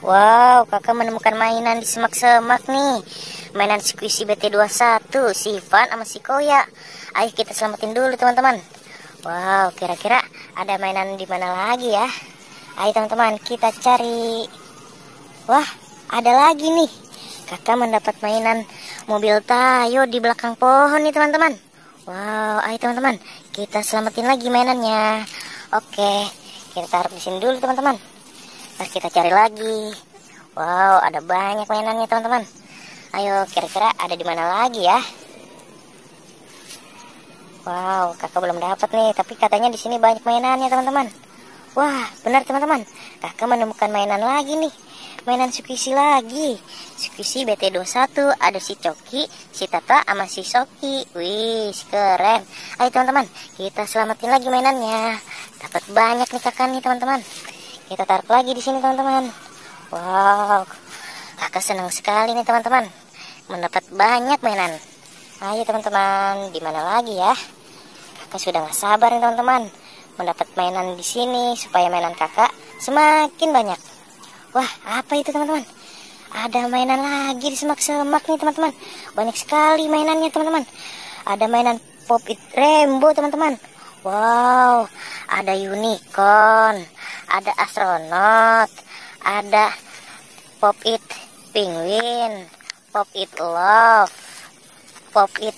Wow, kakak menemukan mainan di semak-semak nih. Mainan Squishy BT21, si Ivan sama si Koya. Ayo kita selamatin dulu teman-teman. Wow, kira-kira ada mainan di mana lagi ya? Ayo teman-teman, kita cari. Wah, ada lagi nih. Kakak mendapat mainan mobil Tayo di belakang pohon nih teman-teman. Wow, ayo teman-teman, kita selamatin lagi mainannya. Oke, kita taruh di sini dulu teman-teman. Nah, kita cari lagi. Wow, ada banyak mainannya teman-teman. Ayo, kira-kira ada di mana lagi ya? Wow, kakak belum dapat nih, tapi katanya di sini banyak mainannya teman-teman. Wah, benar teman-teman. Kakak menemukan mainan lagi nih. Mainan Squishy lagi. Squishy BT21, ada si Coki, si Tata, sama si Soki. Wih, keren. Ayo teman-teman, kita selamatin lagi mainannya. Dapat banyak nih kakak nih teman-teman. Kita taruh lagi di sini teman-teman. Wow, kakak senang sekali nih teman-teman, mendapat banyak mainan. Ayo teman-teman, di mana lagi ya? Kakak sudah gak sabar nih teman-teman, mendapat mainan di sini supaya mainan kakak semakin banyak. Wah, apa itu teman-teman? Ada mainan lagi di semak-semak nih teman-teman. Banyak sekali mainannya teman-teman. Ada mainan Pop It Rainbow teman-teman. Wow, ada unicorn, ada astronot, ada Pop It Penguin, Pop It Love, Pop It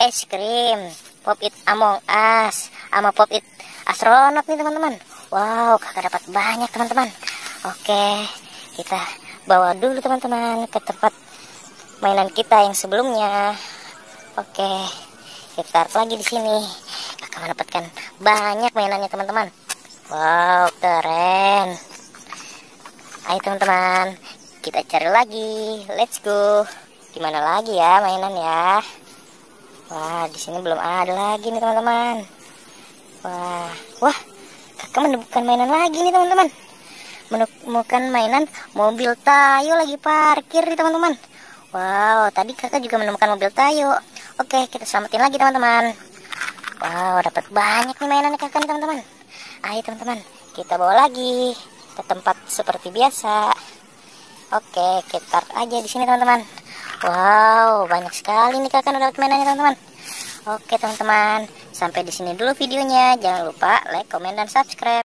Es Krim, Pop It Among Us, sama Pop It Astronot nih teman-teman. Wow, kakak dapat banyak teman-teman. Oke, kita bawa dulu teman-teman ke tempat mainan kita yang sebelumnya. Oke, kita taruh lagi di sini. Kakak mendapatkan banyak mainannya teman-teman. Wow, keren. Ayo teman-teman, kita cari lagi. Let's go. Gimana lagi ya mainan ya? Wah, di sini belum ada lagi nih teman-teman. Wah, kakak menemukan mainan lagi nih teman-teman. Menemukan mainan mobil Tayo lagi parkir nih teman-teman. Wow, tadi kakak juga menemukan mobil Tayo. Oke, kita selamatin lagi teman-teman. Wow, dapat banyak nih mainan kakak nih teman-teman. Ayo teman-teman, kita bawa lagi ke tempat seperti biasa. Oke, kita taruh aja di sini teman-teman. Wow, banyak sekali nih kakak udah dapat mainannya teman-teman. Oke teman-teman, sampai di sini dulu videonya. Jangan lupa like, komen, dan subscribe.